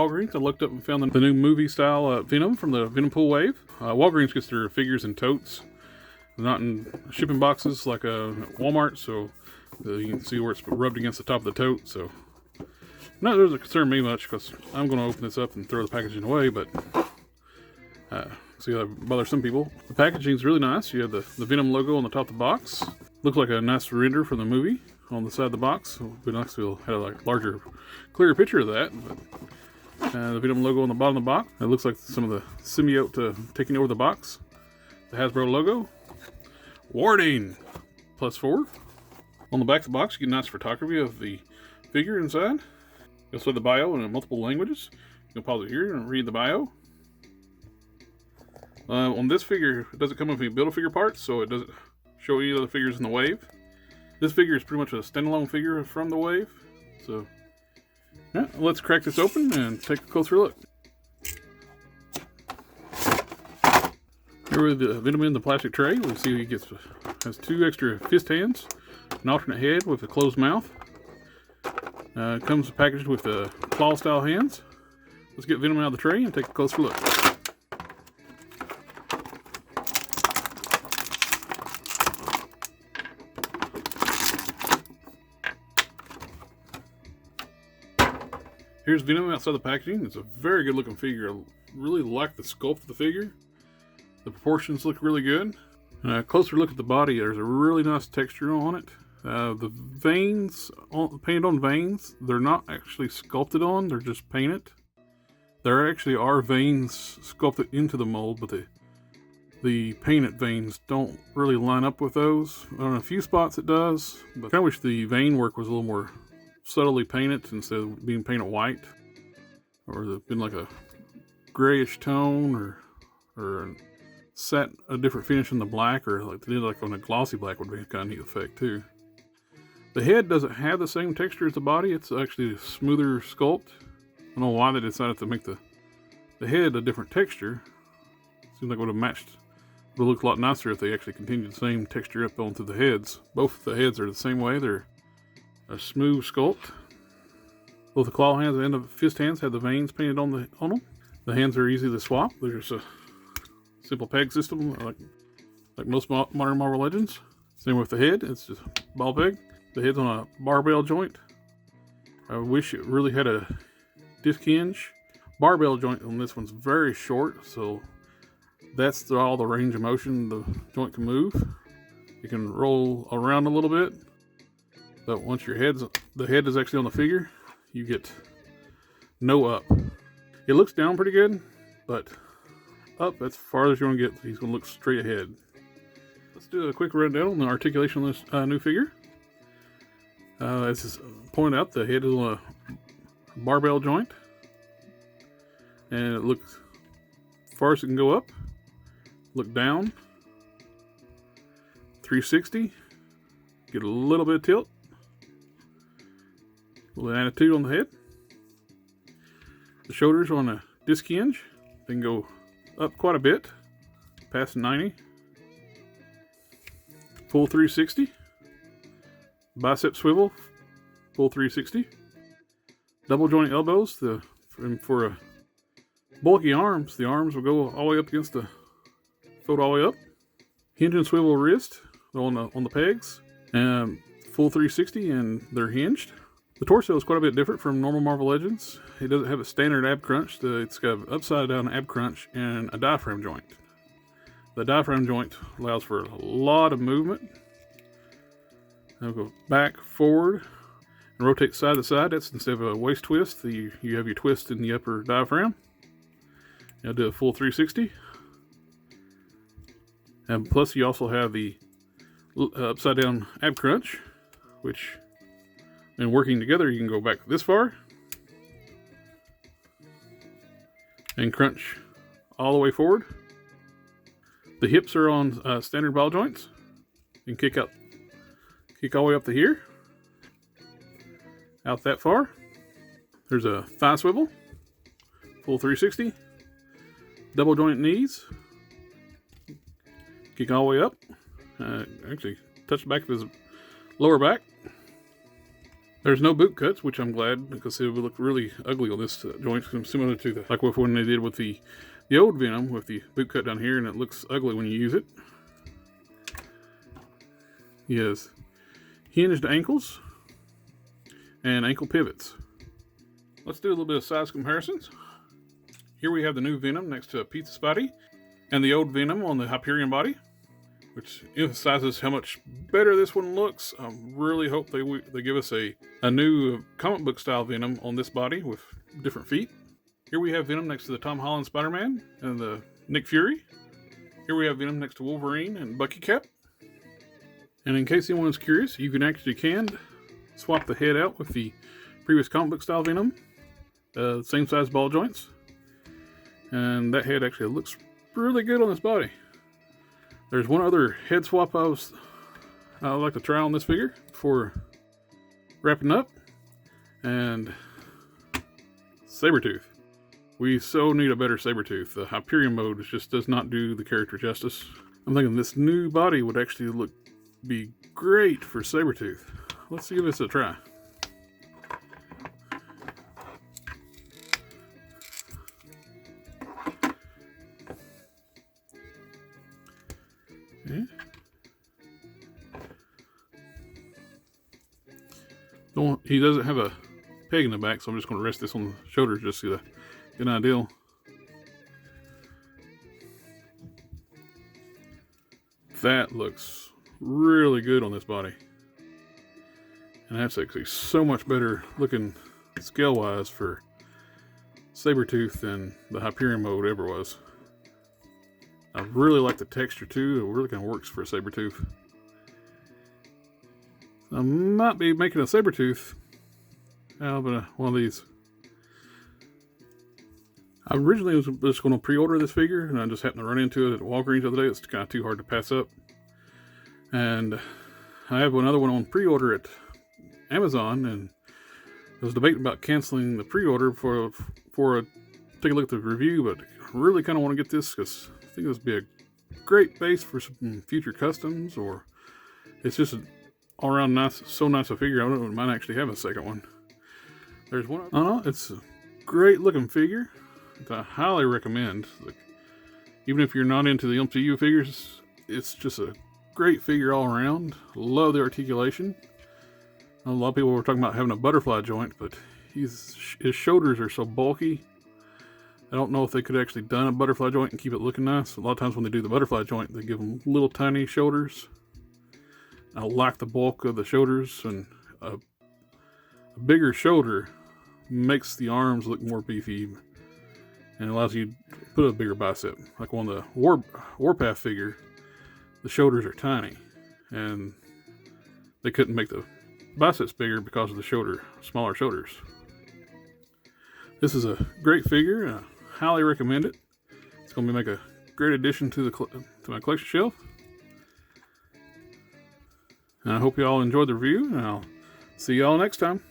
Walgreens. I looked up and found the new movie style Venom from the VenomPool Wave. Walgreens gets their figures in totes, not in shipping boxes like Walmart, so you can see where it's rubbed against the top of the tote. So not that it doesn't concern me much, because I'm going to open this up and throw the packaging away, but see that bother some people. The packaging is really nice. You have the Venom logo on the top of the box. Looks like a nice render from the movie on the side of the box. It would be nice to have a larger, clearer picture of that. But, the Venom logo on the bottom of the box. It looks like some of the symbiote taking over the box. The Hasbro logo. Warning! +4. On the back of the box, you get a nice photography of the figure inside. You also have the bio in multiple languages. You can pause it here and read the bio. On this figure, it doesn't come with any Build-A-Figure parts, so it doesn't show any of the figures in the Wave. This figure is pretty much a standalone figure from the Wave. So, yeah, let's crack this open and take a closer look. Here with the Venom in the plastic tray, we see he has 2 extra fist hands, an alternate head with a closed mouth. Comes packaged with claw style hands. Let's get Venom out of the tray and take a closer look. Here's Venom outside the packaging. It's a very good looking figure. I really like the sculpt of the figure. The proportions look really good. Closer look at the body. There's a really nice texture on it. The veins, painted on veins, they're not actually sculpted on, they're just painted. There actually are veins sculpted into the mold, but the painted veins don't really line up with those. On a few spots it does, but I kind of wish the vein work was a little more subtly painted instead of being painted white. Or been like a grayish tone, or set a different finish in the black, or like they did like on a glossy black would be a kind of neat effect too. The head doesn't have the same texture as the body. It's actually a smoother sculpt. I don't know why they decided to make the head a different texture. Seems like it would have matched. It would look a lot nicer if they actually continued the same texture up onto the heads. Both the heads are the same way. They're a smooth sculpt. Both the claw hands and the fist hands have the veins painted on them. The hands are easy to swap. There's a simple peg system like most modern Marvel Legends. Same with the head. It's just ball peg. The head's on a barbell joint. I wish it really had a disc hinge. Barbell joint on this one's very short, so that's all the range of motion the joint can move. You can roll around a little bit, but once the head is actually on the figure, you get no up. It looks down pretty good, but up, that's as far as you're going to get. He's going to look straight ahead. Let's do a quick rundown on the articulation of this new figure. As is pointed out, the head is on a barbell joint, and it looks far as it can go up, look down, 360, get a little bit of tilt, a little attitude on the head. The shoulders are on a disc hinge, they can go up quite a bit, past 90, full 360. Bicep swivel, full 360. Double joint elbows. For bulky arms, the arms will go all the way up against the fold all the way up. Hinge and swivel wrist on the pegs, and full 360, and they're hinged. The torso is quite a bit different from normal Marvel Legends. It doesn't have a standard ab crunch. It's got an upside down ab crunch and a diaphragm joint. The diaphragm joint allows for a lot of movement. Now go back, forward, and rotate side to side. That's instead of a waist twist, you have your twist in the upper diaphragm. Now do a full 360. And plus you also have the upside down ab crunch, which, and working together, you can go back this far and crunch all the way forward. The hips are on standard ball joints. You can kick all the way up to here, out that far. There's a thigh swivel, full 360, double joint knees, kick all the way up, actually touch the back of his lower back, There's no boot cuts, which I'm glad, because it would look really ugly on this joint, similar to the, like when they did with the old Venom with the boot cut down here, and it looks ugly when you use it. He has hinged ankles and ankle pivots. Let's do a little bit of size comparisons. Here we have the new Venom next to a Pizza Spidey, and the old Venom on the Hyperion body, which emphasizes how much better this one looks. I really hope they give us a new comic book style Venom on this body with different feet. Here we have Venom next to the Tom Holland Spider-Man and the Nick Fury. Here we have Venom next to Wolverine and Bucky Cap. And in case anyone is curious, you can actually swap the head out with the previous comic book style Venom. Same size ball joints. And that head actually looks really good on this body. There's one other head swap I'd like to try on this figure before wrapping up. And Sabretooth. We so need a better Sabretooth. The Hyperion mode just does not do the character justice. I'm thinking this new body would actually be great for Sabretooth. Let's give this a try. Okay. He doesn't have a peg in the back, so I'm just going to rest this on the shoulders just to get an idea. That looks really good on this body. And that's actually so much better looking scale-wise for Sabretooth than the Hyperion mode ever was. I really like the texture too. It really kind of works for a Sabretooth. I might be making a Sabretooth out of one of these. I originally was just going to pre-order this figure, and I just happened to run into it at Walgreens the other day. It's kind of too hard to pass up. And I have another one on pre-order at Amazon, and I was debating about canceling the pre-order for take a look at the review, but I really kind of want to get this because I think this would be a great base for some future customs, or it's just all around nice, so nice a figure. I don't know, it might actually have a second one. There's one. It's a great looking figure. I highly recommend. Even if you're not into the MCU figures, it's just a great figure all around. Love the articulation. A lot of people were talking about having a butterfly joint, but his shoulders are so bulky. I don't know if they could actually done a butterfly joint and keep it looking nice. A lot of times when they do the butterfly joint, they give them little tiny shoulders. I like the bulk of the shoulders, and a bigger shoulder makes the arms look more beefy and allows you to put a bigger bicep. Like on the Warpath figure, the shoulders are tiny, and they couldn't make the biceps bigger because of the smaller shoulders. This is a great figure, and I highly recommend it. It's going to make a great addition to my collection shelf. And I hope you all enjoyed the review, and I'll see you all next time.